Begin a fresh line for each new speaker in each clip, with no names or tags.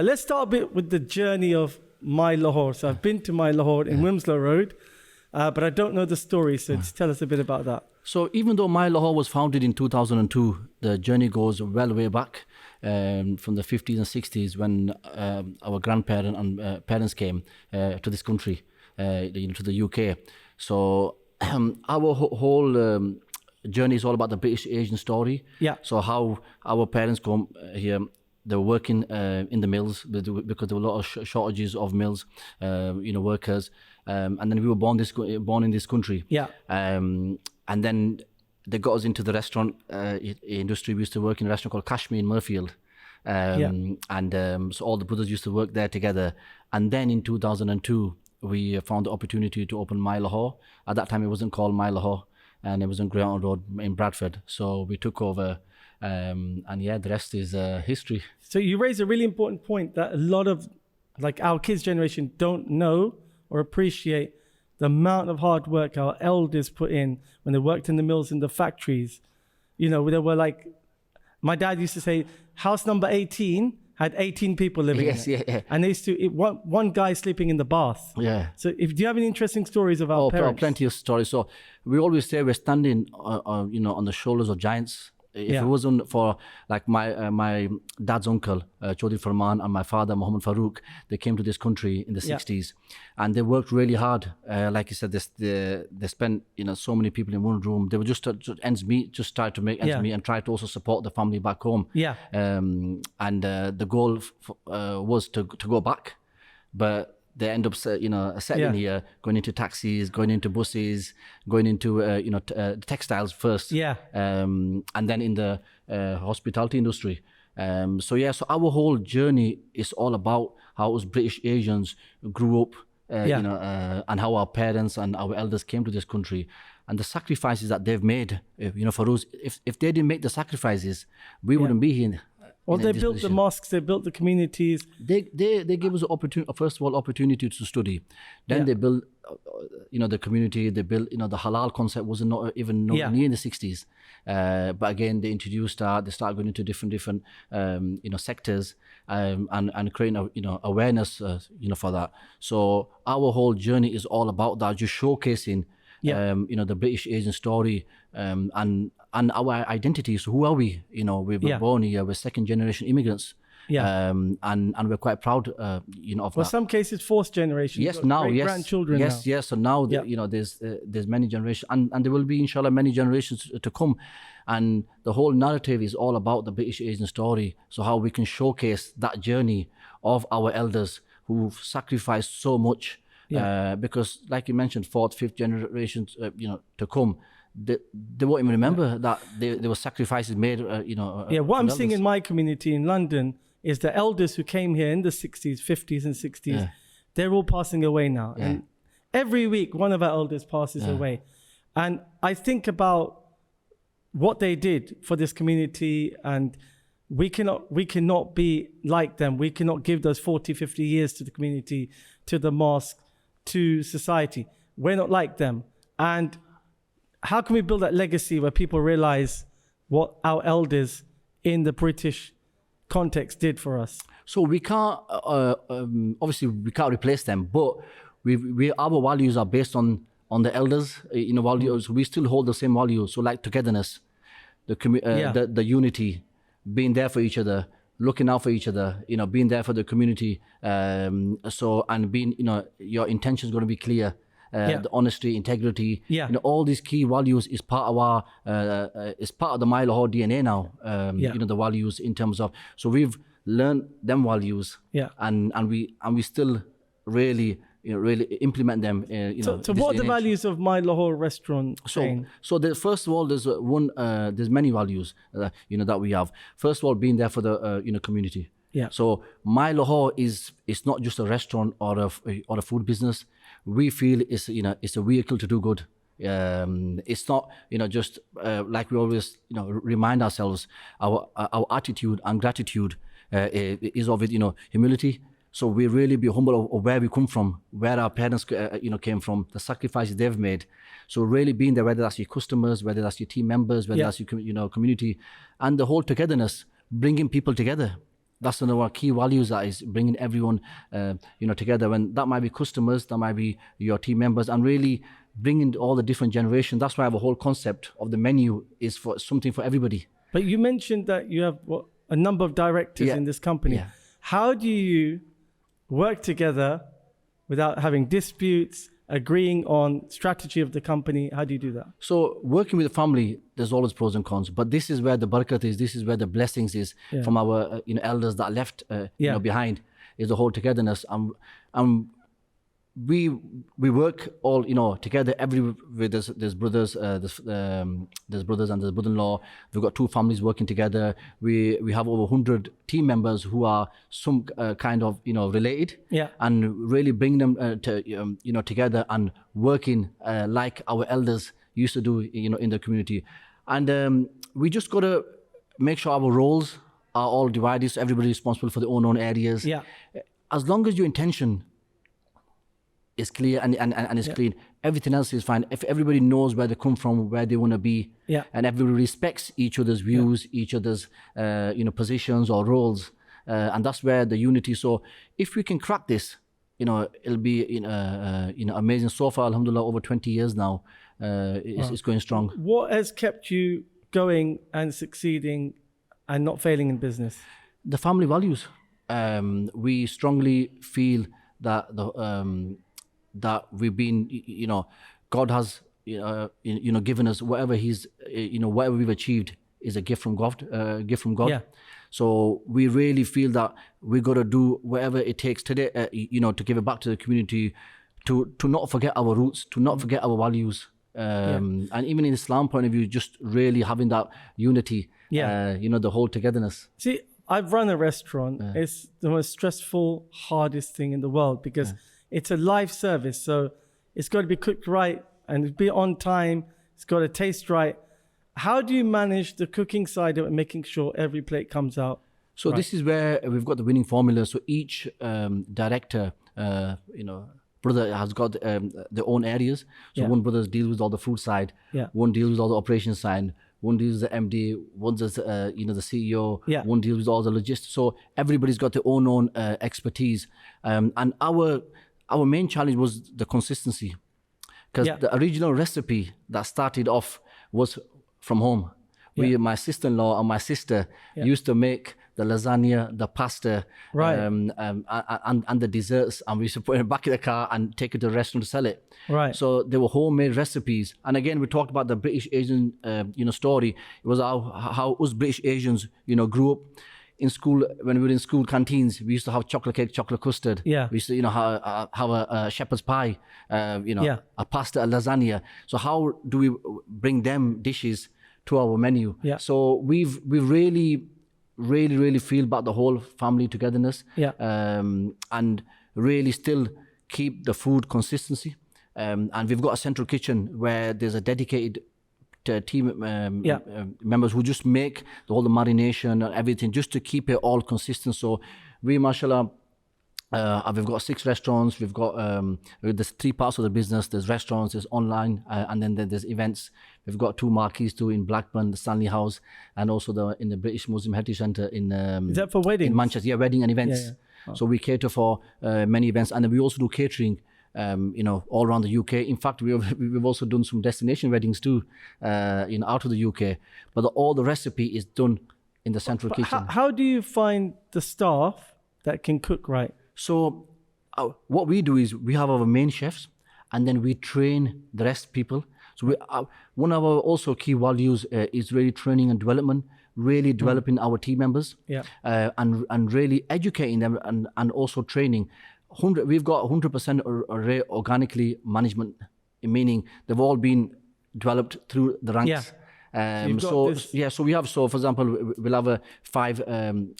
Let's start a bit with the journey of My Lahore. So I've been to My Lahore in Wimslow Road, but I don't know the story. So just tell us a bit about that.
So even though My Lahore was founded in 2002, the journey goes well way back from the 50s and 60s when our grandparents and parents came to this country, to the UK. So our whole journey is all about the British Asian story.
Yeah.
So how our parents come here, they were working in the mills because there were a lot of shortages of mills, workers. And then we were born in this country.
Yeah.
And then they got us into the restaurant industry. We used to work in a restaurant called Kashmir in Murfield. So all the brothers used to work there together. And then in 2002, we found the opportunity to open My Lahore. At that time, it wasn't called My Lahore, and it was on Greyhound Road in Bradford. So we took over, the rest is history.
So you raise a really important point that a lot of our kids' generation don't know or appreciate the amount of hard work our elders put in when they worked in the mills and the factories. They were my dad used to say, house number 18 had 18 people living in it.
Yeah.
And they used to, one guy sleeping in the bath.
Yeah.
So do you have any interesting stories of our parents?
Plenty of stories. So we always say we're standing, on the shoulders of giants. If it wasn't for my dad's uncle, Chaudhry Farman, and my father, Muhammad Farooq, they came to this country in the 60s, and they worked really hard. Like you said, they spent so many people in one room. They were just ends meet, just tried to make ends meet and try to also support the family back home.
Yeah.
The goal was to go back, but they end up, settling here, going into taxis, going into buses, going into, textiles first.
Yeah.
And then in the hospitality industry. So our whole journey is all about how us British Asians grew up, and how our parents and our elders came to this country. And the sacrifices that they've made, for us, if they didn't make the sacrifices, we wouldn't be here.
Well, they built the mosques, they built the communities.
They give us first of all, opportunity to study. Then they built, the community. They built, the halal concept wasn't even near in the 60s. But again, they introduced that. They started going into different, sectors, and creating, awareness, for that. So our whole journey is all about that, just showcasing, the British Asian story, and our identities. Who are we? We were born here. We're second generation immigrants.
Yeah.
And we're quite proud, of
well,
that.
some cases, fourth generation.
Yes, now, yes.
Grandchildren.
Yes,
now.
yes. So now, there's many generations, and there will be, inshallah, many generations to come. And the whole narrative is all about the British Asian story. So how we can showcase that journey of our elders who've sacrificed so much. Because, like you mentioned, fourth, fifth generations, to come. They won't even remember that there were sacrifices made,
what I'm seeing in my community in London is the elders who came here in the 60s, 50s and 60s, they're all passing away now. Yeah. And every week, one of our elders passes away. And I think about what they did for this community, and we cannot be like them. We cannot give those 40, 50 years to the community, to the mosque, to society. We're not like them. And how can we build that legacy where people realize what our elders in the British context did for us?
So we can't, obviously we can't replace them, but our values are based on the elders, values. We still hold the same values. So like togetherness, the unity, being there for each other, looking out for each other, being there for the community. And being, your intention is going to be clear. The honesty, integrity, all these key values is part of our, is part of the My Lahore DNA now. The values in terms of, so we've learned them values, and we still really implement them.
So what are the values of My Lahore restaurant chain?
So first of all, there's many values, that we have. First of all, being there for the community.
Yeah.
So My Lahore it's not just a restaurant or a food business. We feel it's a vehicle to do good. It's not just like we always remind ourselves, our attitude and gratitude is of it, humility. So we really be humble of where we come from, where our parents came from, the sacrifices they've made. So really being there, whether that's your customers, whether that's your team members, whether that's your community, and the whole togetherness, bringing people together. that's one of our key values, that is bringing everyone, together. When that might be customers, that might be your team members, and really bringing all the different generations. That's why I have a whole concept of the menu is for something for everybody.
But you mentioned that you have a number of directors in this company.
Yeah.
How do you work together without having disputes, agreeing on strategy of the company? How do you do that?
So working with the family, there's always pros and cons, but this is where the barakat is. This is where the blessings is from our elders that left behind, is the whole togetherness. We work all together. There's brothers, there's brothers and there's brother-in-law. We've got two families working together. We have over 100 team members who are some kind of related.
Yeah.
And really bring them together and working like our elders used to do in the community. And we just got to make sure our roles are all divided, so everybody's responsible for their own areas.
Yeah.
As long as your intention is clear and it's clean, everything else is fine. If everybody knows where they come from, where they want to be, and everybody respects each other's views, each other's positions or roles, and that's where the unity. So if we can crack this, it'll be amazing. So far, alhamdulillah, over 20 years now, it's going strong.
What has kept you going and succeeding and not failing in business?
The family values. We strongly feel that that we've been, God has, given us whatever whatever we've achieved is a gift from God.
Yeah.
So we really feel that we got to do whatever it takes today, to give it back to the community, to not forget our roots, to not forget our values. And even in Islam point of view, just really having that unity, the whole togetherness.
See, I've run a restaurant. It's the most stressful, hardest thing in the world because it's a live service. So it's got to be cooked right and be on time. It's got to taste right. How do you manage the cooking side of it, making sure every plate comes out?
So this is where we've got the winning formula. So each director, brother has got their own areas. So one brother deals with all the food side. One deals with all the operations side. One deals with the MD, one does, the CEO, one deals with all the logistics. So everybody's got their own expertise. And our main challenge was the consistency. Because the original recipe that started off was from home. My sister-in-law and my sister used to make the lasagna, the pasta, and the desserts, and we used to put it back in the car and take it to the restaurant to sell it.
Right.
So they were homemade recipes. And again, we talked about the British Asian, story. It was how us British Asians, grew up in school. When we were in school canteens, we used to have chocolate cake, chocolate custard.
Yeah.
We used to, have a shepherd's pie, a pasta, a lasagna. So how do we bring them dishes to our menu?
Yeah.
So we've really feel about the whole family togetherness, and really still keep the food consistency. And we've got a central kitchen where there's a dedicated team members who just make all the marination and everything just to keep it all consistent. So we, mashallah, we've got 6 restaurants. We've got there's 3 parts of the business. There's restaurants, there's online, and then there's events. We've got 2 marquees too in Blackburn, the Stanley House, and also in the British Muslim Heritage Centre in
is that for weddings?
In Manchester? Yeah, wedding and events.
Yeah. Oh.
So we cater for many events, and then we also do catering. All around the UK. In fact, we've also done some destination weddings too, out of the UK. But all the recipe is done in the central kitchen.
How do you find the staff that can cook right?
So what we do is we have our main chefs, and then we train the rest people. So one of our also key values is really training and development, really developing our team members, and really educating them and also training. We've got 100% organically management, meaning they've all been developed through the ranks. So we have, for example, we'll have 5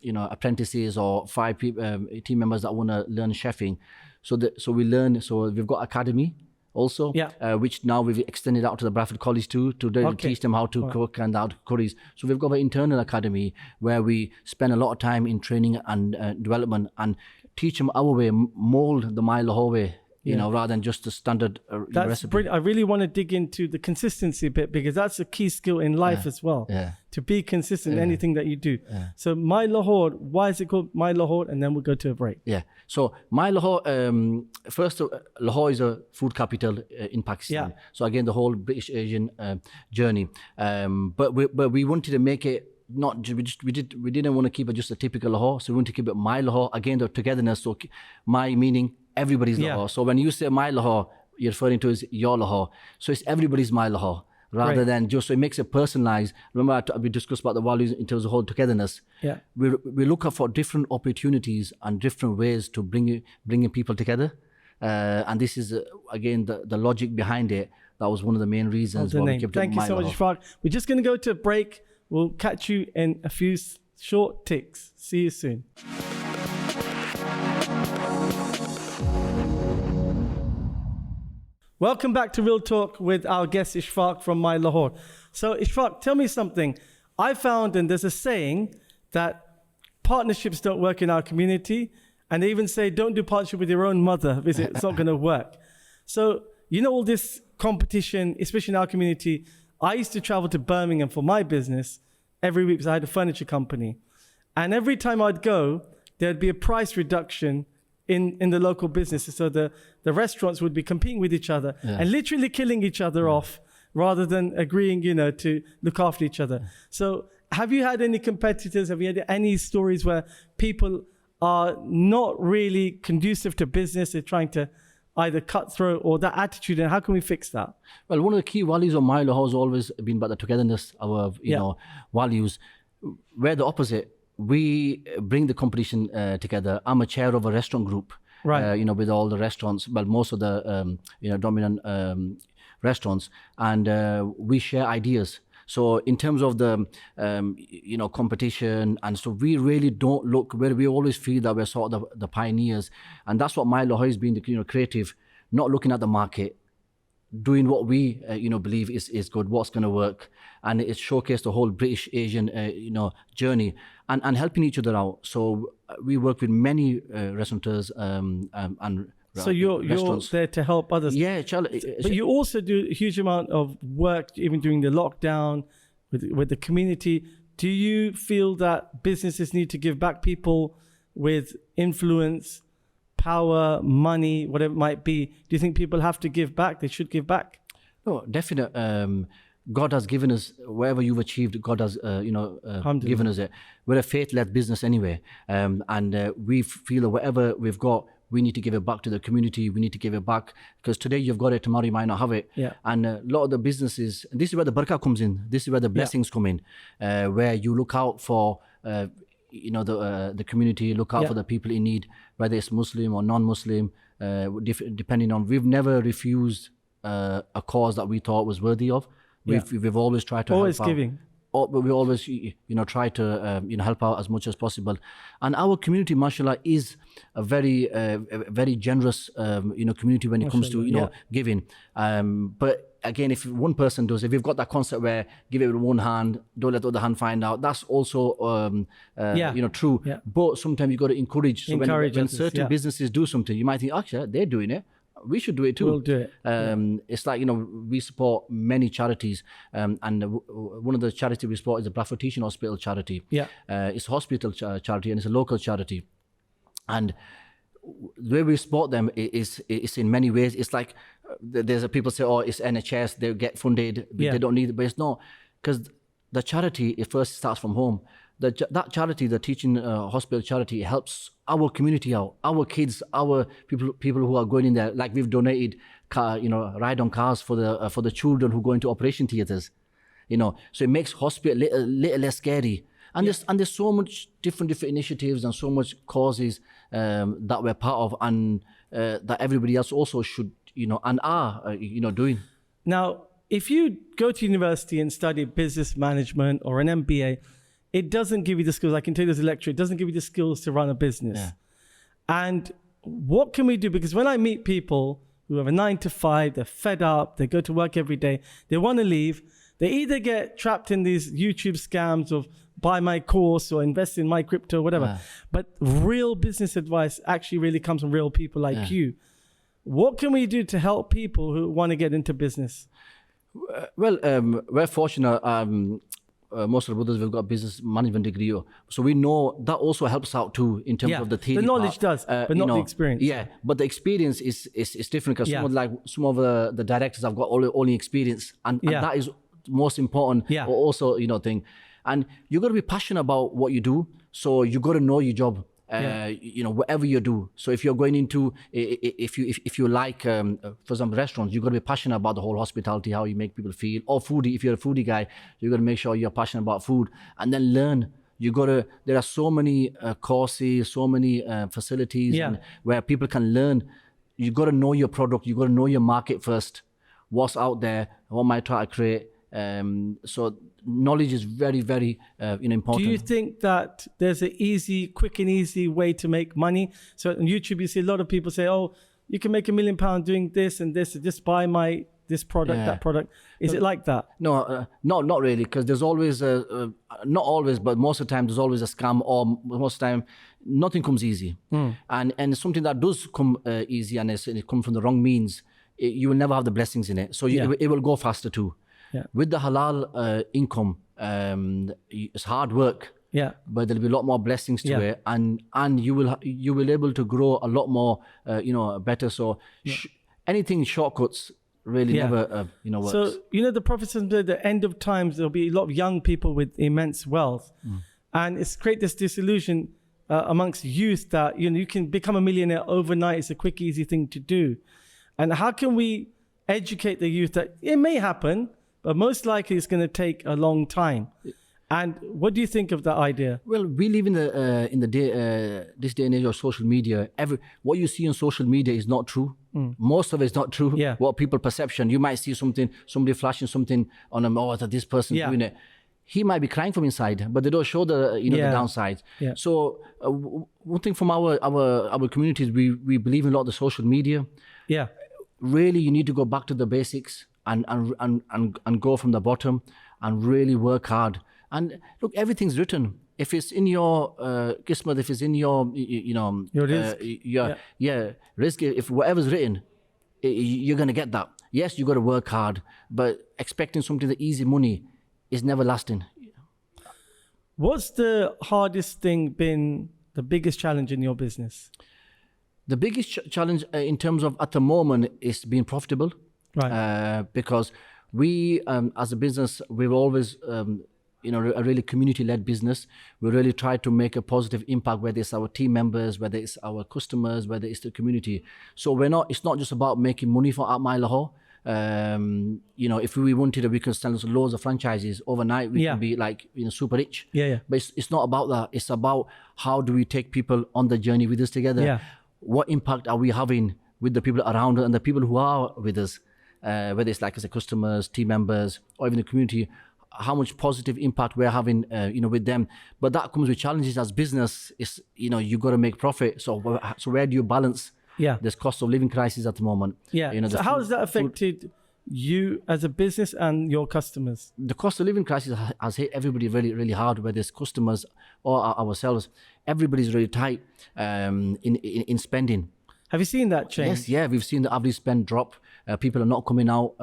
apprentices or 5 team members that want to learn chefing. So we learn. So we've got academy also, which now we've extended out to the Bradford College too, to teach them how to cook and how to curries. So we've got an internal academy where we spend a lot of time in training and development and teach them our way, mold the Lahore way you know, rather than just the standard
That's
recipe.
brilliant. I really want to dig into the consistency bit, because that's a key skill in life as well.
Yeah.
To be consistent in anything that you do. So My Lahore, why is it called My Lahore? And then we'll go to a break.
Yeah. So My Lahore, first, Lahore is a food capital in Pakistan. So again, the whole British Asian journey. But we wanted to make it not we didn't want to keep it just a typical Lahore. So we want to keep it My Lahore. Again, the togetherness. So my meaning everybody's Lahore. So when you say My Lahore, you're referring to as your Lahore. So it's everybody's My Lahore. Rather than just, so it makes it personalized. Remember, we discussed about the values in terms of whole togetherness.
Yeah.
We look out for different opportunities and different ways to bringing people together. And this is, again, the logic behind it. That was one of the main reasons why we kept it.
Thank you so much, Ishfaq. We're just going to go to a break. We'll catch you in a few short ticks. See you soon. Welcome back to Real Talk with our guest Ishfaq from My Lahore. So Ishfaq, tell me something. I found, and there's a saying, that partnerships don't work in our community. And they even say, don't do partnership with your own mother, because it's not going to work. So, you know, all this competition, especially in our community, I used to travel to Birmingham for my business every week because I had a furniture company. And every time I'd go, there'd be a price reduction in the local businesses. So the restaurants would be competing with each other and literally killing each other off, rather than agreeing, you know, to look after each other. So have you had any competitors? Have you had any stories where people are not really conducive to business? They're trying to either cutthroat or that attitude, and how can we fix that? Well,
one of the key values of My Lahore has always been about the togetherness, our know, values. We're the opposite. We bring the competition together. I'm a chair of a restaurant group,
right?
You know, with all the restaurants, well, most of the you know, dominant restaurants, and we share ideas. So in terms of the you know, competition, and so we really don't look where we always feel that we're sort of the pioneers, and that's what My Lahore has been, the, you know, creative, not looking at the market, doing what we you know, believe is good, what's going to work, and it's showcased the whole British Asian you know, journey, and helping each other out. So we work with many restaurateurs and
so you're there to help others.
Yeah,
but you also do a huge amount of work, even during the lockdown, with the community. Do you feel that businesses need to give back, people with influence, power, money, whatever it might be? Do you think people have to give back? They should give back?
No, definitely. God has given us whatever you've achieved. God has, you know, given us it. We're a faith-led business anyway, and we feel that whatever we've got, we need to give it back to the community. We need to give it back, because today you've got it, tomorrow you might not have it.
Yeah.
And a lot of the businesses, this is where the barakah comes in. This is where the blessings come in, where you look out for, you know, the community, look out for the people in need, whether it's Muslim or non-Muslim, depending on. We've never refused a cause that we thought was worthy of. We've always tried to
always giving.
But we always, you know, try to you know, help out as much as possible. And our community, mashallah, is a very very generous you know, community when it comes to, you know, giving. But again, if one person does, if you've got that concept where give it with one hand, don't let the other hand find out, that's also you know, true.
Yeah.
But sometimes you got to encourage. So when certain businesses do something, you might think, actually, they're doing it, we should do it too.
We'll do it.
It's like, you know, we support many charities, and one of the charities we support is the Bradford Teaching Hospital charity.
Yeah.
It's a hospital charity, and it's a local charity. And the way we support them is in many ways. It's like there's people say, oh, it's NHS, they get funded, they don't need it, but it's not, because the charity, it first starts from home. That charity, the teaching hospital charity, helps our community out, our kids, our people who are going in there. Like we've donated you know, ride-on cars for the children who go into operation theatres, you know. So it makes hospital little less scary. And there's so much different initiatives and so much causes that we're part of, and that everybody else also should, you know, and are you know, doing.
Now, if you go to university and study business management or an MBA, it doesn't give you the skills. I can tell you as a lecturer, it doesn't give you the skills to run a business.
Yeah.
And what can we do? Because when I meet people who have a 9-to-5, they're fed up, they go to work every day, they want to leave, they either get trapped in these YouTube scams of buy my course or invest in my crypto, whatever. But real business advice actually really comes from real people like you. What can we do to help people who want to get into business?
Well, we're fortunate. Most of the brothers, we've got a business management degree, so we know that also helps out too in terms of the theory.
The knowledge does, but not the experience.
Yeah, but the experience is different, because some of the directors have got only experience, and that is most important. Also, thing, and you got to be passionate about what you do. So you got to know your job. Whatever you do. So if you're going into, if you like, for example, restaurants, you got to be passionate about the whole hospitality, how you make people feel. Or foodie, if you're a foodie guy, you got to make sure you're passionate about food, and then learn. There are so many courses, so many facilities where people can learn. You got to know your product. You got to know your market first. What's out there? What might try to create. So knowledge is very, very important.
Do you think that there's a quick and easy way to make money? So on YouTube, you see a lot of people say, "Oh, you can make £1 million doing this and this. Just buy this product, that product." Is it like that?
No, not really, because there's always not always, but most of the time there's always a scam, or most of the time nothing comes easy. And something that does come easy, and it comes from the wrong means, you will never have the blessings in it. So it will go faster too. With the halal income, it's hard work. But there'll be a lot more blessings to it, and you will able to grow a lot more, better. So anything shortcuts really never, works.
So the Prophet said at the end of times there'll be a lot of young people with immense wealth, and it's create this disillusion amongst youth that you can become a millionaire overnight. It's a quick, easy thing to do, and how can we educate the youth that it may happen, but most likely it's going to take a long time? And what do you think of that idea?
Well, we live in the day, this day and age of social media. What you see on social media is not true. Most of it is not true. What people perception. You might see somebody flashing something on them. Oh, that this person doing it. He might be crying from inside, but they don't show the the downside. So one thing from our communities, we believe in a lot of the social media. Really, you need to go back to the basics and go from the bottom and really work hard. And look, everything's written. If it's in your qismat, if it's in your
your risk,
risk. If whatever's written, you're gonna get that. Yes, you got to work hard, but expecting something that easy money is never lasting.
What's the hardest thing been? The biggest challenge in your business?
The biggest challenge in terms of at the moment is being profitable. Right. Because we, as a business, we've always, a really community-led business. We really try to make a positive impact, whether it's our team members, whether it's our customers, whether it's the community. So it's not just about making money for At My Lahore. If we wanted to, we could sell loads of franchises overnight. We can be like, super rich. But it's not about that. It's about how do we take people on the journey with us together? What impact are we having with the people around us and the people who are with us? Whether it's like as a customers, team members, or even the community, how much positive impact we're having, with them. But that comes with challenges as business. Is you got to make profit. So where do you balance? There's cost of living crisis at the moment.
So how has that affected you as a business and your customers?
The cost of living crisis has hit everybody really, really hard, whether it's customers or ourselves. Everybody's really tight in spending.
Have you seen that change?
Yes, we've seen the average spend drop. People are not coming out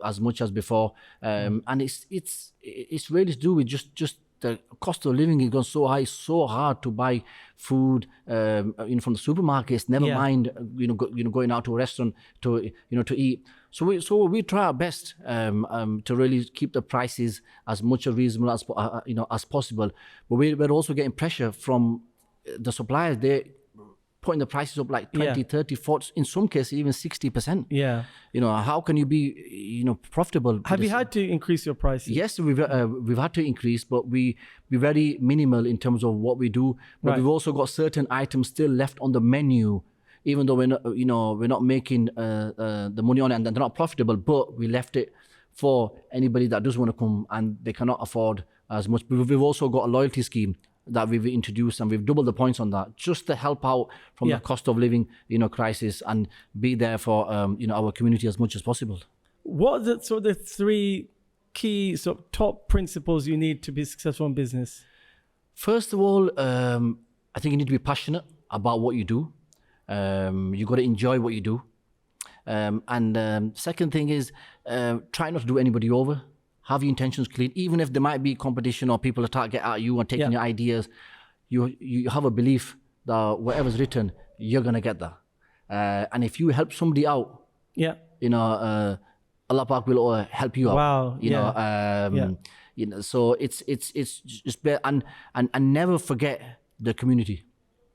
as much as before, and it's really to do with just the cost of living has gone so high, so hard to buy food from the supermarkets. Never mind going out to a restaurant to eat. So we try our best to really keep the prices as much as reasonable as possible. But we're also getting pressure from the suppliers. They putting the prices up like 20, 30, 40, in some cases even 60%. How can you be profitable?
Have you had to increase your prices?
Yes, we've had to increase, but we're very minimal in terms of what we do. But we've also got certain items still left on the menu, even though we're not making the money on it and they're not profitable, but we left it for anybody that does want to come and they cannot afford as much. We've also got a loyalty scheme that we've introduced, and we've doubled the points on that just to help out from the cost of living crisis and be there for our community as much as possible.
What are the three key top principles you need to be successful in business?
First of all, I think you need to be passionate about what you do. You got to enjoy what you do. Second thing is try not to do anybody over. Have your intentions clean, even if there might be competition or people attack get at you and taking your ideas. You have a belief that whatever's written, you're gonna get that. And if you help somebody out, Allah Pak will help you out.
Wow.
You know, so it's just better, and never forget the community.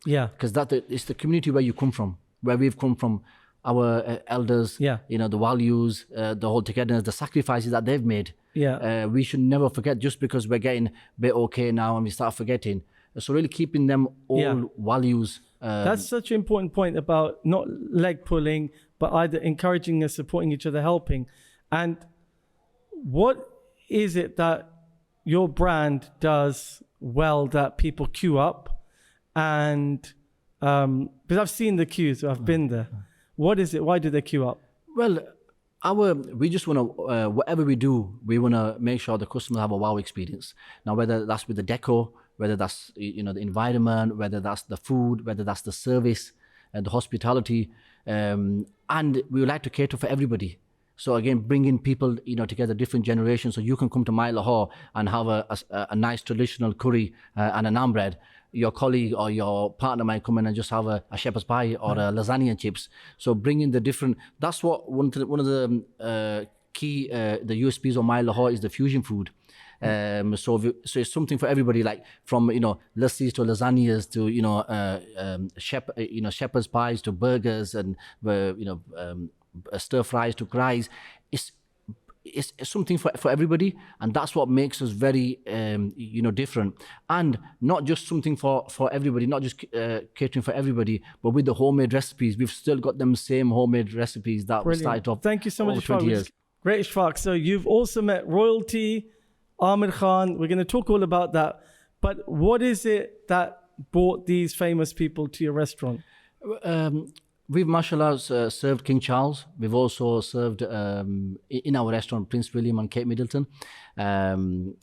Yeah.
Because it's the community where you come from, where we've come from, our elders.
Yeah.
You know, the values, the whole togetherness, the sacrifices that they've made.
Yeah.
We should never forget just because we're getting a bit okay now and we start forgetting. So really keeping them all values.
That's such an important point about not leg pulling, but either encouraging us, supporting each other, helping. And what is it that your brand does well that people queue up? And because I've seen the queues, I've been there. What is it? Why do they queue up?
Well, we just want to, whatever we do, we want to make sure the customers have a wow experience. Now, whether that's with the deco, whether that's, you know, the environment, whether that's the food, whether that's the service and the hospitality, and we would like to cater for everybody. So again, bringing people, you know, together, different generations, so you can come to my Lahore and have a nice traditional curry and a naan bread. Your colleague or your partner might come in and just have a shepherd's pie or a lasagna and chips. So bringing the different, that's what one of the key, the USPs of my Lahore is the fusion food. So it's something for everybody, like from, you know, lassis to lasagnas to, you know, shepherd's pies to burgers and, you know, stir fries to fries. It's something for everybody, and that's what makes us very, you know, different. And not just something for everybody, not just catering for everybody, but with the homemade recipes. We've still got them same homemade recipes that we started off.
Thank you so much,
Ishfaq.
20 years. Great, Ishfaq. So you've also met royalty, Amir Khan. We're going to talk all about that. But what is it that brought these famous people to your restaurant?
We've, mashallah, served King Charles. We've also served in our restaurant Prince William and Kate Middleton. And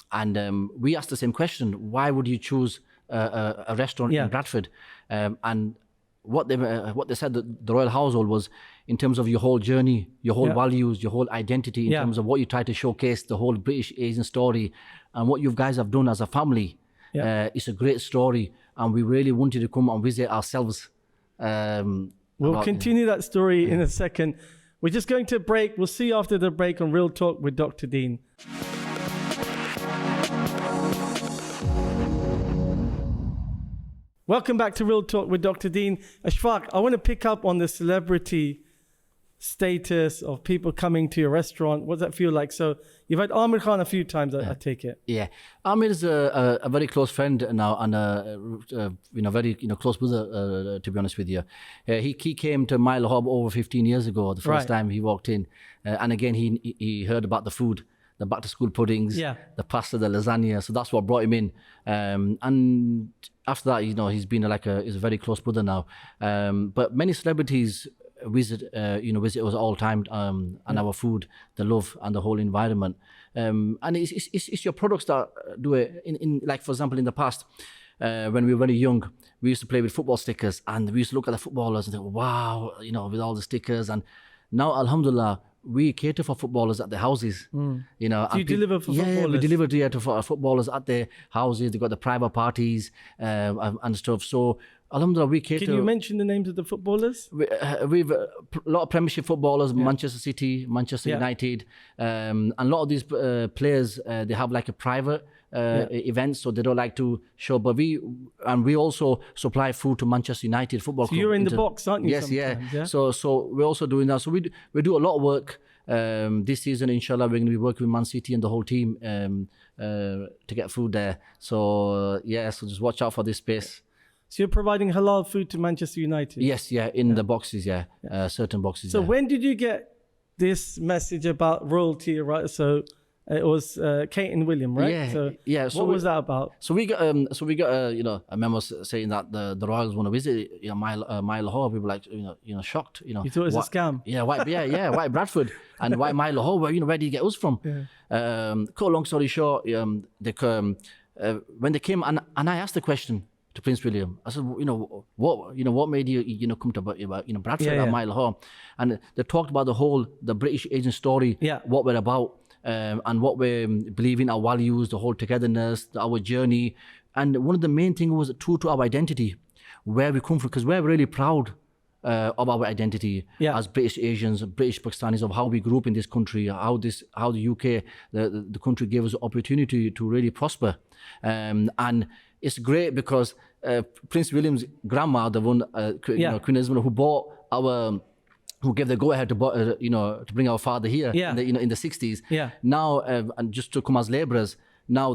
we asked the same question: why would you choose a restaurant in Bradford? And what they said, the royal household, was in terms of your whole journey, your whole values, your whole identity, in terms of what you try to showcase, the whole British Asian story, and what you guys have done as a family. It's a great story, and we really wanted to come and visit ourselves.
We'll continue that story in a second. We're just going to break. We'll see you after the break on Real Talk with Dr. Deen. Welcome back to Real Talk with Dr. Deen. Ishfaq, I want to pick up on the celebrity status of people coming to your restaurant. What does that feel like? So you've had Amir Khan a few times, I take it.
Yeah, Amir is a very close friend now, and you know, very, you know, close brother, to be honest with you. He came to my Lahore over 15 years ago, the first time he walked in, and again he heard about the food, the back to school puddings, the pasta, the lasagna. So that's what brought him in, and after that, you know, he's been he's a very close brother now. But many celebrities visit us all the time, and our food, the love and the whole environment. And it's your products that do it. In like, for example, in the past, when we were very young, we used to play with football stickers, and we used to look at the footballers and think, wow, you know, with all the stickers. And now, alhamdulillah, we cater for footballers at their houses. You know,
do you deliver for footballers?
Yeah, we deliver to footballers at their houses. They've got the private parties and stuff. So alhamdulillah, we cater.
Can you mention the names of the footballers?
We've a lot of Premiership footballers, Manchester City, Manchester United, and a lot of these players, they have like a private events, so they don't like to show. But we also supply food to Manchester United Football Club.
So you're in the box, aren't you?
Yes, yeah. So we're also doing that. So we do a lot of work. This season, inshallah, we're going to be working with Man City and the whole team to get food there. So so just watch out for this space.
So you're providing halal food to Manchester United?
Yes, in the boxes, certain boxes.
So when did you get this message about royalty, right? So it was Kate and William, right? So what was that about?
So we got a memo saying that the royals want to visit, you know, my Lahore. We were like, shocked. You
thought it was a scam?
Yeah, why Bradford and why my Lahore? Where do you get us from? Cut a long story short, when they came and I asked the question to Prince William. I said, what made you come to Bradford at my Lahore? And they talked about the British Asian story, what we're about, and what we believe in, our values, the whole togetherness, our journey. And one of the main things was true to our identity, where we come from, because we're really proud of our identity as British Asians, British Pakistanis, of how we grew up in this country, how the UK, the country gave us the opportunity to really prosper. And it's great because Prince William's grandma, the one, Queen Elizabeth, who gave the go-ahead to bring our father here in the 60s. Now, and just to come as labourers, now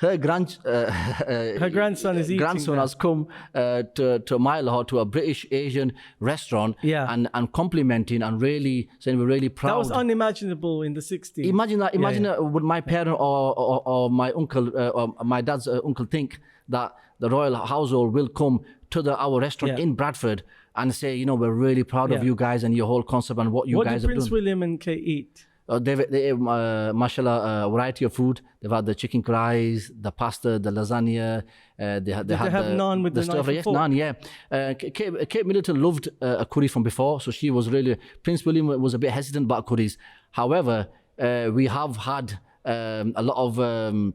her grandson has come to my Lahore, to a British Asian restaurant, and complimenting and really saying we're really proud.
That was unimaginable in the 60s.
Imagine that. Imagine would my parent or my uncle or my dad's uncle think that the royal household will come to our restaurant in Bradford and say, we're really proud of you guys and your whole concept and what you guys have done.
What did Prince William and Kate eat?
They ate, mashallah, a variety of food. They've had the chicken karais, the pasta, the lasagna. They had
naan with the knife and fork?
Naan, Kate Middleton loved a curry from before, so she was really... Prince William was a bit hesitant about curries. However, we have had a lot of...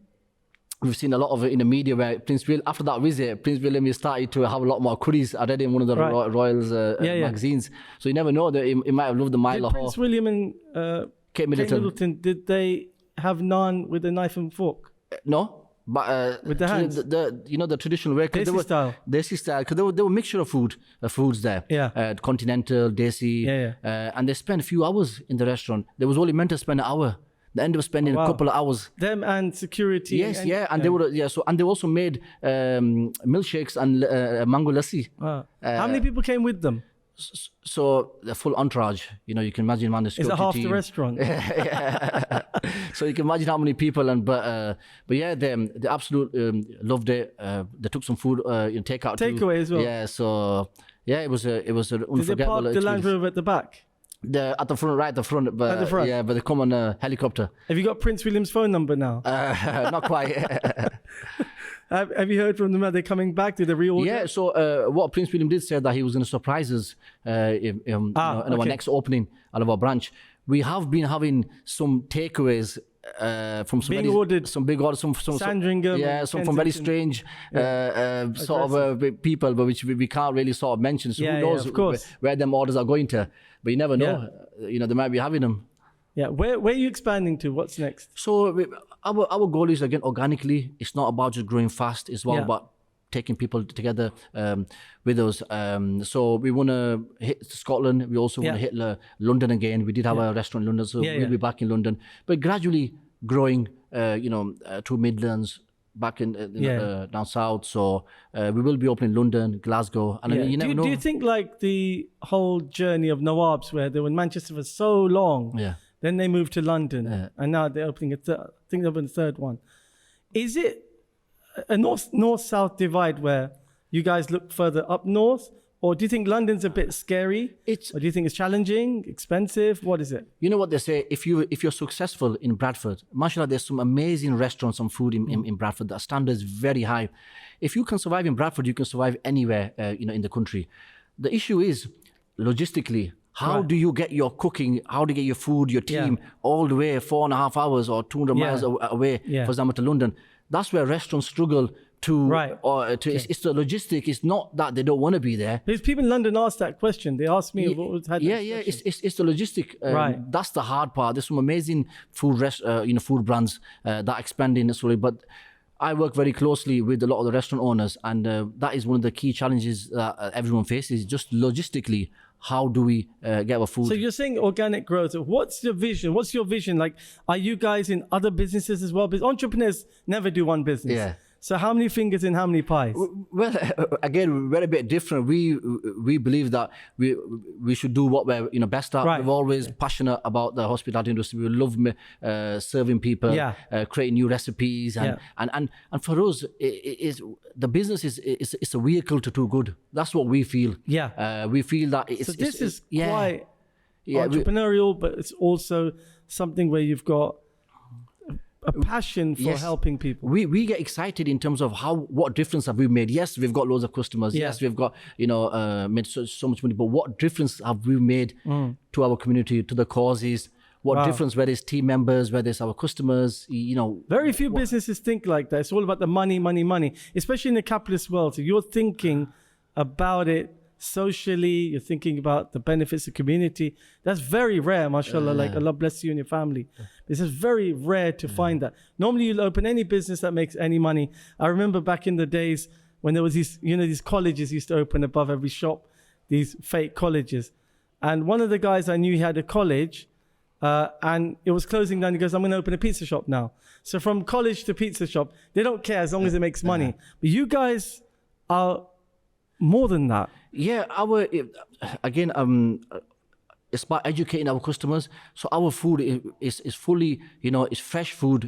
We've seen a lot of it in the media where after that visit, Prince William is started to have a lot more curries. I read in one of the Royals magazines. So you never know that he might have loved the Lahore.
Prince William and Kate Middleton, did they have naan with a knife and fork?
No. But
with the hands,
the traditional way,
Desi style,
because there were a mixture of foods there, continental, desi, and they spent a few hours in the restaurant. They was only meant to spend an hour. They ended up spending a couple of hours.
Them and security.
Yes, and they were and they also made milkshakes and mango lassi.
Wow. How many people came with them?
So the full entourage, you can imagine, man.
Is it half the restaurant?
So you can imagine how many people, but yeah, they absolutely loved it. They took some food, takeaway
as well.
Yeah, so yeah, it was an unforgettable.
Did they park the Land Rover at the back?
At the front, right at the front. But,
at the front?
Yeah, but they come on a helicopter.
Have you got Prince William's phone number now?
Not quite.
Have you heard from them? Are they coming back? Did they reorder?
Yeah, so what Prince William did say that he was going to surprise us in our next opening out of our branch. We have been having some takeaways from some big orders, some
Sandringham,
from very strange sort of people, but which we can't really sort of mention. So who knows where them orders are going to? But you never know. They might be having them.
Yeah, where are you expanding to? What's next?
So our goal is, again, organically. It's not about just growing fast. It's all about taking people together with us. So we want to hit Scotland. We also want to hit London again. We did have a restaurant in London, so we'll be back in London. But gradually growing, to Midlands, back in down south. So we will be opening London, Glasgow, and you never know.
Do you think like the whole journey of Nawabs, where they were in Manchester for so long, then they moved to London, and now they're opening I think they're opening the third one. Is it a north-south divide where you guys look further up north? Or do you think London's a bit scary? Or do you think it's challenging, expensive? What is it?
You know what they say, if you're successful in Bradford, mashallah, there's some amazing restaurants and food in Bradford. The standard is very high. If you can survive in Bradford, you can survive anywhere in the country. The issue is, logistically, how do you get your cooking, how do you get your food, your team, all the way 4.5 hours or 200 miles away, for example, to London? That's where restaurants struggle to, it's the logistic. It's not that they don't want to be there.
Because people in London ask that question. They ask me,
it's the logistic. That's the hard part. There's some amazing food brands that expanding slowly, but I work very closely with a lot of the restaurant owners, and that is one of the key challenges that everyone faces, just logistically. How do we get our food?
So you're saying organic growth. What's your vision? What's your vision? Like, are you guys in other businesses as well? Because entrepreneurs never do one business.
Yeah.
So how many fingers in how many pies?
Well, again, we're a bit different. We believe that we should do what we're best at. We're always passionate about the hospitality industry. We love serving people, creating new recipes, and for us, the business is a vehicle to do good. That's what we feel. We feel that
this is quite entrepreneurial, but it's also something where you've got a passion for helping people.
We get excited in terms of what difference have we made. Yes, we've got loads of customers. Yes, we've got made so much money. But what difference have we made to our community, to the causes? What difference, whether it's team members, whether it's our customers,
Very few businesses think like that. It's all about the money, money, money, especially in the capitalist world. So you're thinking about it socially, you're thinking about the benefits of community. That's very rare, mashallah, like Allah bless you and your family. This is very rare to find that. Normally you'll open any business that makes any money. I remember back in the days when there was these colleges used to open above every shop, these fake colleges. And one of the guys I knew, he had a college, and it was closing down. He goes, I'm going to open a pizza shop now. So from college to pizza shop, they don't care as long as it makes money. But you guys are more than that.
Yeah, it's about educating our customers. So our food is fully, it's fresh food,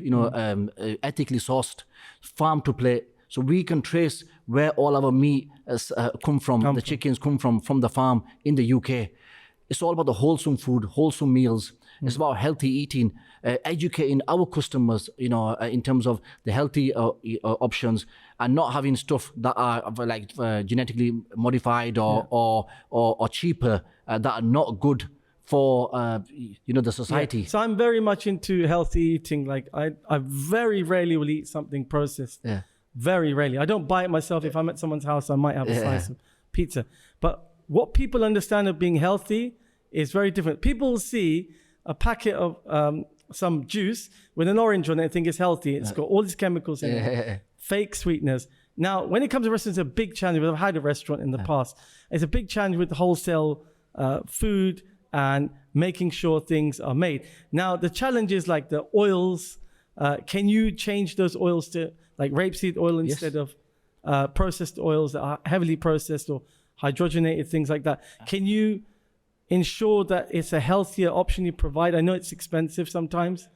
ethically sourced, farm to plate. So we can trace where all our meat come from. The chickens come from the farm in the UK. It's all about the wholesome food, wholesome meals. It's about healthy eating, educating our customers, in terms of the healthy options, and not having stuff that are like genetically modified or cheaper that are not good for the society.
So I'm very much into healthy eating. Like I very rarely will eat something processed.
Yeah.
Very rarely. I don't buy it myself. If I'm at someone's house, I might have a slice of pizza. But what people understand of being healthy is very different. People see a packet of some juice with an orange on it and think it's healthy. It's got all these chemicals in it, fake sweeteners. Now, when it comes to restaurants, it's a big challenge. I've had a restaurant in the past. It's a big challenge with wholesale food and making sure things are made. Now, the challenge is like the oils. Can you change those oils to like rapeseed oil instead of processed oils that are heavily processed or hydrogenated, things like that? Can you ensure that it's a healthier option you provide? I know it's expensive sometimes,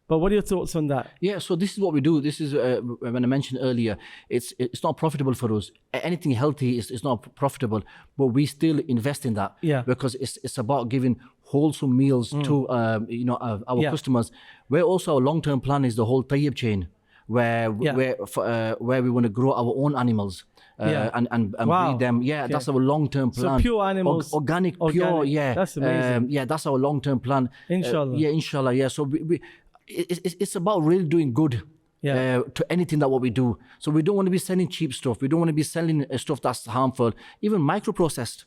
but what are your thoughts on that?
Yeah, so this is what we do. This is when I mentioned earlier, it's not profitable for us. Anything healthy is not profitable, but we still invest in that because it's about giving wholesome meals to our customers. Where also our long-term plan is the whole tayyib chain, where we want to grow our own animals. And breed them. Yeah, that's our long-term plan.
So pure animals.
Organic, pure, yeah.
That's amazing.
That's our long-term plan.
Inshallah.
Inshallah, yeah. So it's about really doing good to anything that what we do. So we don't want to be selling cheap stuff. We don't want to be selling stuff that's harmful. Even microprocessed,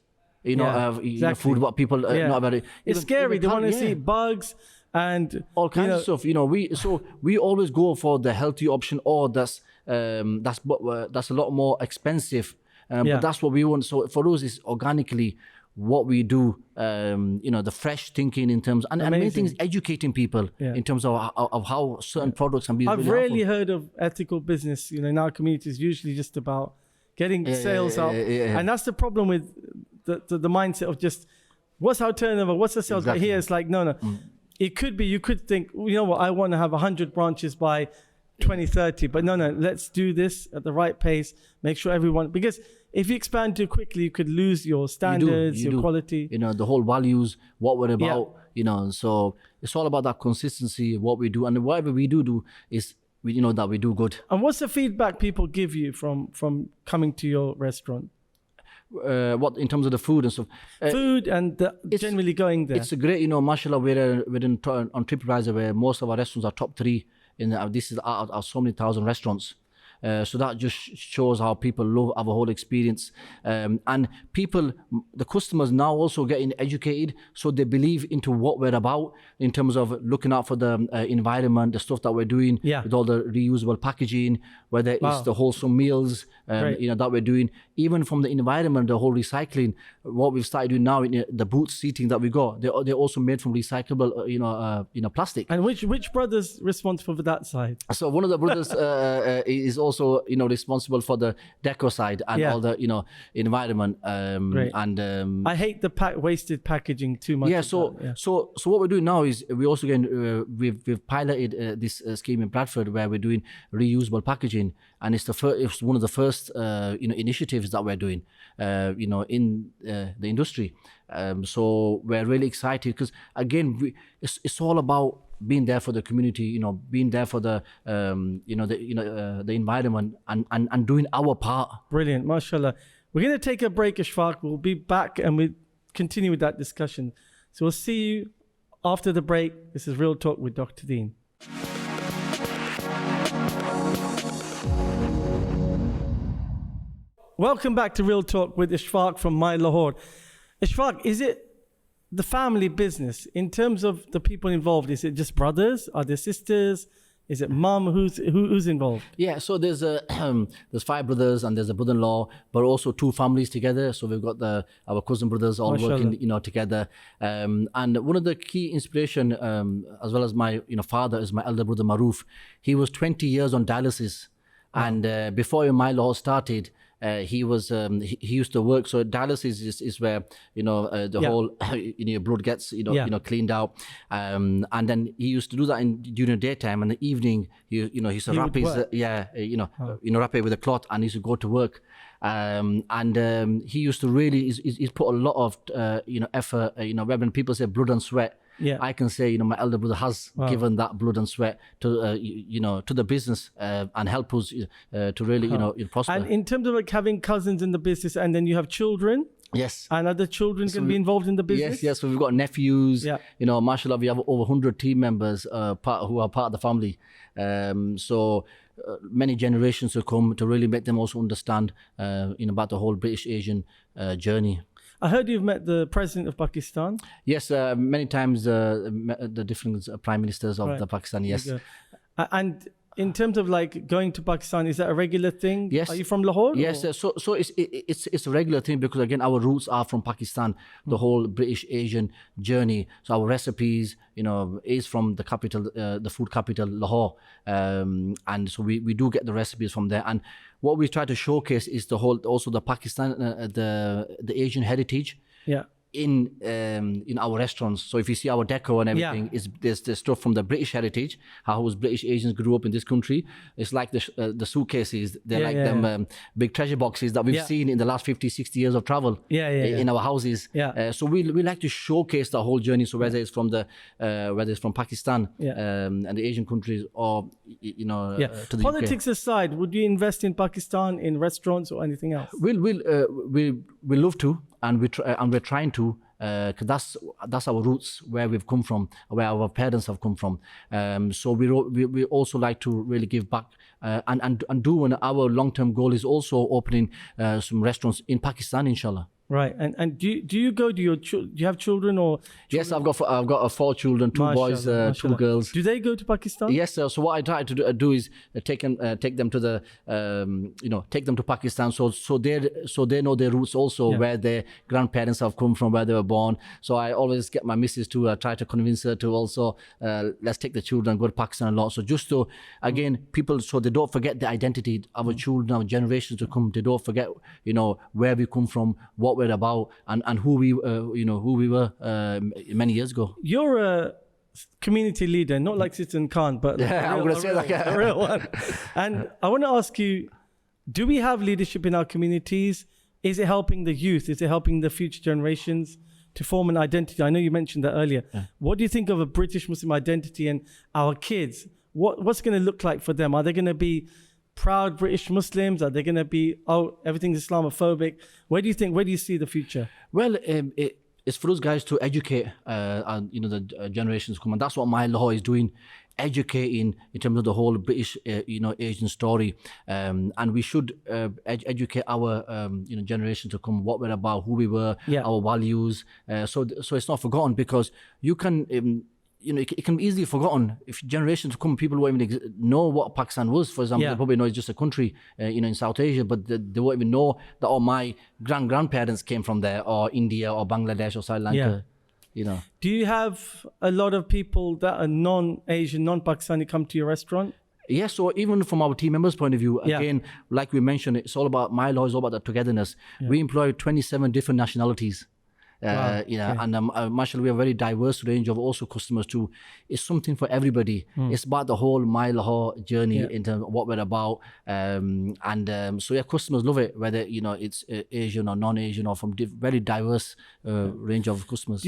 food, what people know about it.
It's scary. They want to see bugs and
all kinds of stuff. We always go for the healthy option, or that's a lot more expensive, but that's what we want. So for us, it's organically what we do. The fresh thinking in terms, and the main thing is educating people in terms of how certain products can be.
I've rarely heard of ethical business. In our community, it's usually just about getting sales up, and that's the problem with the mindset of just what's our turnover, what's the sales. But here it's like no. It could be, you could think, I want to have 100 branches by 2030, but no, let's do this at the right pace, make sure everyone, because if you expand too quickly, you could lose your standards, your quality.
The whole values, what we're about, so it's all about that consistency, what we do, and whatever we do is, that we do good.
And what's the feedback people give you from coming to your restaurant?
What in terms of the food and stuff?
Food and generally going there.
It's a great, mashallah, we're on TripAdvisor where most of our restaurants are top 3. This is out of so many thousand restaurants. So that just shows how people love our whole experience. And people, the customers now also getting educated, so they believe into what we're about in terms of looking out for the environment, the stuff that we're doing with all the reusable packaging, whether it's the wholesome meals, that we're doing. Even from the environment, the whole recycling, what we've started doing now in the booth seating that we got, they're also made from recyclable, plastic.
And which brother's responsible for that side?
So one of the brothers is also, responsible for the deco side and all the, environment. And
I hate the wasted packaging too much.
So what we're doing now is we also we've piloted this scheme in Bradford where we're doing reusable packaging, and it's one of the first initiatives that we're doing in the industry. So we're really excited because again it's all about being there for the community, being there for the, the environment and doing our part.
Brilliant, mashallah. We're going to take a break, Ishfaq. We'll be back and we'll continue with that discussion. So we'll see you after the break. This is Real Talk with Dr. Deen. Welcome back to Real Talk with Ishfaq from My Lahore. Ishfaq, is it the family business in terms of the people involved? Is it just brothers? Are there sisters? Is it mum? Who's involved?
Yeah, so there's there's 5 brothers and there's a brother-in-law, but also 2 families together. So we've got our cousin brothers all working, together. And one of the key inspiration, as well as my father, is my elder brother Maruf. He was 20 years on dialysis, and before My Lahore started, he used to work. So dialysis is where the whole your blood gets cleaned out, and then he used to do that during the daytime, and the evening he used to wrap his wrap it with a cloth, and he used to go to work. And he used to really he's put a lot of effort. When people say blood and sweat, I can say my elder brother has given that blood and sweat to to the business and help us to really prosper.
And in terms of like having cousins in the business, and then you have children.
Yes.
And other children can be involved in the business?
Yes. So we've got nephews. Yeah. Mashallah, we have over 100 team members who are part of the family. So many generations to come to really make them also understand about the whole British Asian journey.
I heard you've met the president of Pakistan.
Yes, many times the different prime ministers of the Pakistan. Yes.
And in terms of like going to Pakistan, is that a regular thing?
Yes.
Are you from Lahore?
Yes. So it's a regular thing because again our roots are from Pakistan. The whole British Asian journey. So our recipes, is from the capital, the food capital, Lahore, and so we do get the recipes from there. And what we try to showcase is the Pakistan, the Asian heritage. Yeah. In our restaurants. So if you see our decor and everything, there's the stuff from the British heritage, how British Asians grew up in this country. It's like the suitcases, they're them big treasure boxes that we've seen in the last 50, 60 years of travel in our houses. So we like to showcase the whole journey. So whether it's from Pakistan and the Asian countries, or to the
Politics
UK.
aside, would you invest in Pakistan in restaurants or anything else?
We'll love to. And we're trying to, because that's our roots, where we've come from, where our parents have come from. So we also like to really give back and do. And our long-term goal is also opening some restaurants in Pakistan, inshallah.
Right, and do you go to do you have children or?
Yes, I've got 4 children, 2 boys, 2 girls.
Do they go to Pakistan?
Yes, sir. So what I try to do is take them to the take them to Pakistan, so they know their roots also, where their grandparents have come from, where they were born. So I always get my missus to try to convince her to also let's take the children and go to Pakistan a lot. So just to again people, so they don't forget the identity of our children, our generations to come. They don't forget where we come from, what we're about, and who we were many years ago.
You're a community leader, not like Sitan Khan, but
I'm going to say like
a real one. And I want to ask you, do we have leadership in our communities? Is it helping the youth? Is it helping the future generations to form an identity? I know you mentioned that earlier. What do you think of a British Muslim identity and our kids? What's going to look like for them? Are they going to be proud British Muslims? Are they going to be, everything's Islamophobic? Where do you see the future?
Well, it's for us guys to educate, the generations to come, and that's what My Lahore is doing, educating in terms of the whole British, Asian story, and we should educate our, generation to come, what we're about, who we were, our values, so it's not forgotten, because you can. It can be easily forgotten if generations to come. People won't even know what Pakistan was. For example, they probably know it's just a country, in South Asia, but they won't even know that my grandparents came from there, or India, or Bangladesh, or Sri Lanka.
Do you have a lot of people that are non-Asian, non-Pakistani come to your restaurant?
Yes, so even from our team members' point of view, again, like we mentioned, it's all about My Lahore is all about the togetherness. We employ 27 different nationalities.
Wow,
and mashallah, we have a very diverse range of also customers too. It's something for everybody. It's about the whole My Lahore journey in terms of what we're about. So yeah, customers love it, whether, it's Asian or non-Asian or from very diverse range of customers.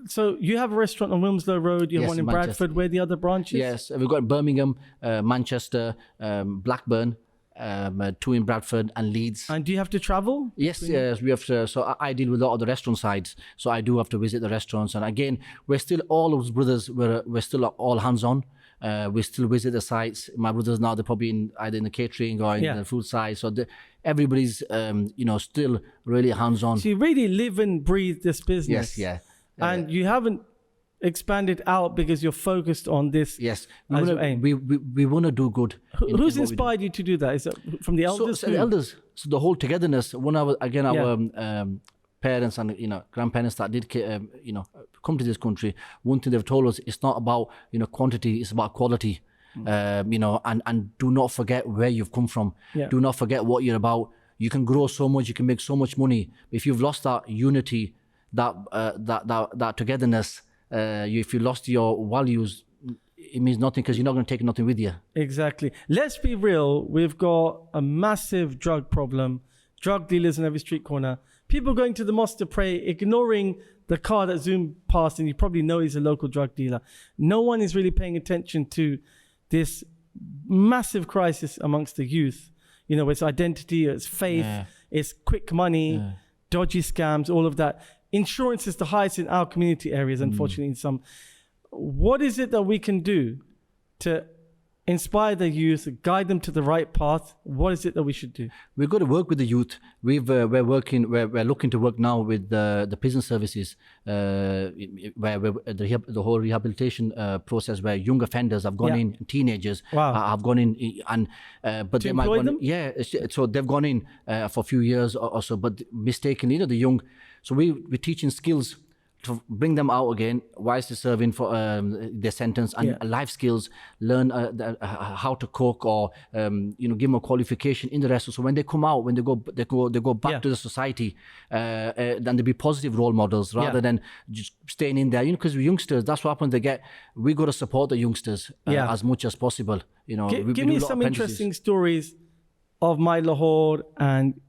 So you have a restaurant on Wilmslow Road, you have one in Bradford. Where are the other branches?
Yes, we've got Birmingham, Manchester, Blackburn, 2 in Bradford and Leeds.
And do you have to travel?
Yes, we have to. So I deal with a lot of the restaurant sides. So I do have to visit the restaurants. And again, we're still all of us brothers. We're still all hands on. We still visit the sites. My brothers now, they're probably either in the catering or in the food side. So everybody's still really hands on.
So you really live and breathe this business.
Yes,
and you haven't expanded out because you're focused on this.
Yes, we want to do good.
Who's inspired you to do that? Is it from the elders?
So the elders. So the whole togetherness. When our parents and grandparents that did come to this country, one thing they've told us, it's not about quantity, it's about quality. And do not forget where you've come from. Do not forget what you're about. You can grow so much, you can make so much money. If you've lost that unity, that togetherness, if you lost your values, it means nothing, because you're not going to take nothing with you.
Exactly. Let's be real. We've got a massive drug problem. Drug dealers in every street corner. People going to the mosque to pray, ignoring the car that zoomed past, and you probably know he's a local drug dealer. No one is really paying attention to this massive crisis amongst the youth. It's identity, it's faith, it's quick money, dodgy scams, all of that. Insurance is the highest in our community areas, unfortunately, in some. What is it that we can do to inspire the youth, guide them to the right path? What is it that we should do?
We've got to work with the youth. We're looking to work now with the prison services, where the whole rehabilitation process, where young offenders have gone in, teenagers have gone in, and but
to employ them?
So they've gone in for a few years or so, but mistakenly, the young. So we're teaching skills to bring them out again whilst they're serving for their sentence, and life skills, learn how to cook, or give them a qualification in the restaurant. So when they come out, when they go back to the society, then they be positive role models rather than just staying in there. Because with youngsters, that's what happens. We got to support the youngsters as much as possible.
Give me some interesting stories of My Lahore and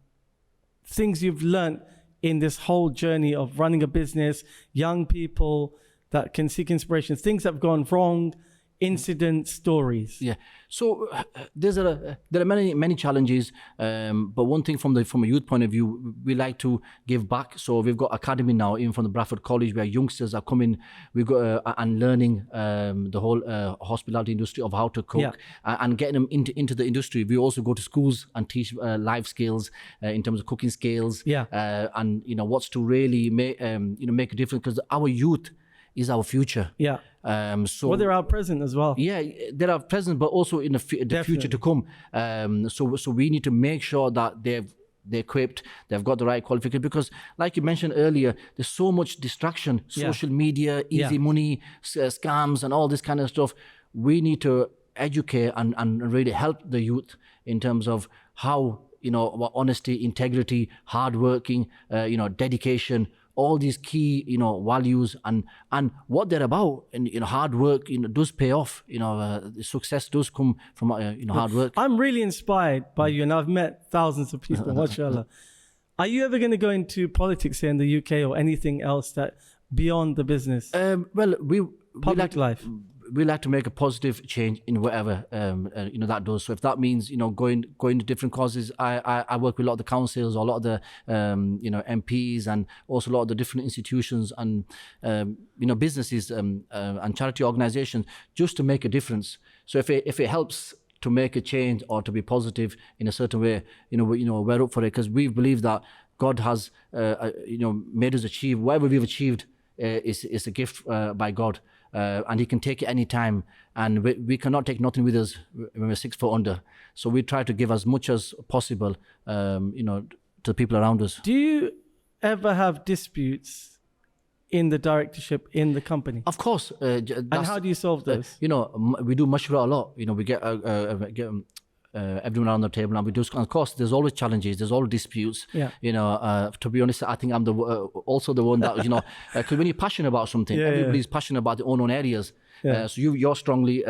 things you've learned in this whole journey of running a business, young people that can seek inspiration, things that have gone wrong, incidents, stories.
Yeah. So there are many challenges, but one thing from a youth point of view, we like to give back. So we've got academy now, even from the Bradford College, where youngsters are coming. We've got and learning the whole hospitality industry of how to cook and getting them into the industry. We also go to schools and teach life skills in terms of cooking skills. And what's to really make a difference, because our youth is our future.
So they're our present as well.
They're our present, but also in the future to come. So we need to make sure that they're equipped, they've got the right qualification, because like you mentioned earlier, there's so much distraction, social media, easy money, scams, and all this kind of stuff. We need to educate and really help the youth in terms of how, honesty, integrity, hardworking, dedication, all these key, values and what they're about, and hard work, does pay off. Success does come from hard work.
I'm really inspired by you, and I've met thousands of people. Mashallah. Are you ever going to go into politics here in the UK or anything else that beyond the business?
Well,
public life.
We like to make a positive change in whatever that does. So if that means going to different causes, I work with a lot of the councils, or a lot of the MPs, and also a lot of the different institutions and businesses and charity organizations, just to make a difference. So if it helps to make a change or to be positive in a certain way, we're up for it, because we believe that God has made us achieve whatever we've achieved is a gift by God. And he can take it any time, and we cannot take nothing with us when we're 6 foot under. So we try to give as much as possible, to the people around us.
Do you ever have disputes in the directorship, in the company?
Of course.
And how do you solve those?
We do mashwara a lot. We get everyone around the table and we discuss. Of course, there's always challenges, there's always disputes.
Yeah.
You know, to be honest, I think I'm also the one that, you know, because when you're passionate about something, everybody's passionate about their own areas. So you're strongly,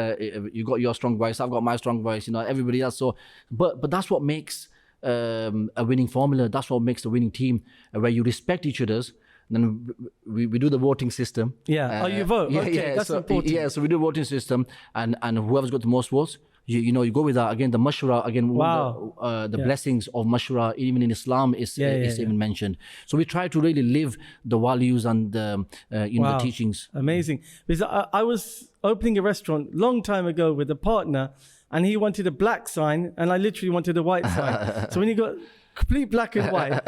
you got your strong voice, I've got my strong voice, you know, everybody else. So, but that's what makes a winning formula. That's what makes the winning team, where you respect each other's. Then we do the voting system.
Yeah. You vote. Okay, that's important.
Yeah, so we do a voting system, and whoever's got the most votes, you know, you go with that. Again, the mashwara, again, the blessings of mashwara, even in Islam, is even mentioned. So we try to really live the values and the teachings.
Amazing. Because I was opening a restaurant long time ago with a partner, and he wanted a black sign, and I literally wanted a white sign. So when you got complete black and white,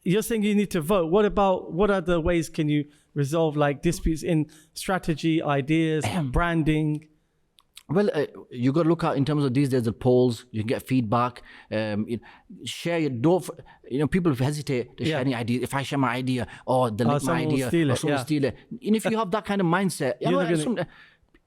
you're saying you need to vote. What other ways can you resolve like disputes in strategy, ideas, branding?
Well, you got to look at in terms of these days the polls. You can get feedback. Share your people hesitate to share any idea. If I share my idea, or my idea, or someone steal it. And if you have that kind of mindset,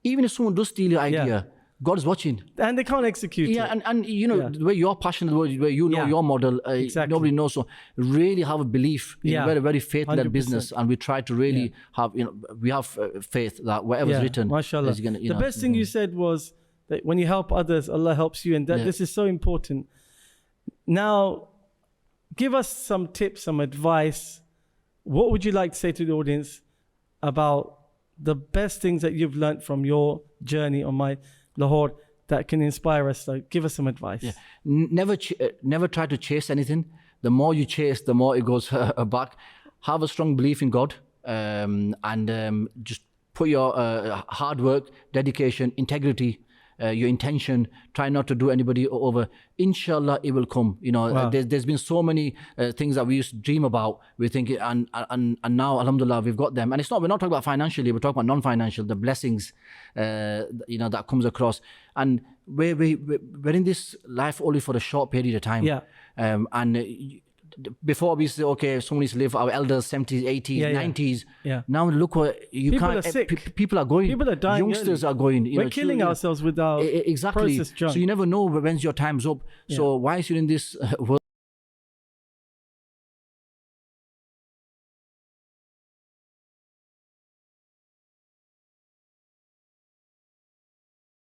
even if someone does steal your idea, God is watching.
And they can't execute it.
And you know, the way you're passionate, the way you know your model, nobody knows. So really have a belief in a very, very faith-led business. And we try to really have, we have faith that whatever's written
Mashallah.
is going to,
the best thing you said was that when you help others, Allah helps you. And that this is so important. Now, give us some tips, some advice. What would you like to say to the audience about the best things that you've learned from your journey on my Lahore that can inspire us? So give us some advice.
Never try to chase anything. The more you chase, the more it goes back. Have a strong belief in God, and just put your hard work, dedication, integrity, your intention. Try not to do anybody over. Inshallah, it will come. You know, there's been so many things that we used to dream about. We think, and now, alhamdulillah, we've got them. And we're not talking about financially. We're talking about non-financial, the blessings, that comes across. And we're in this life only for a short period of time. Before we say, okay, someone needs to live, our elders, 70s, 80s, 90s. Now look what
people are sick.
People are going.
People are dying.
Youngsters are going.
We're killing ourselves with our
exactly.
processed junk.
So you never know when's your time's up. So why is you in this world?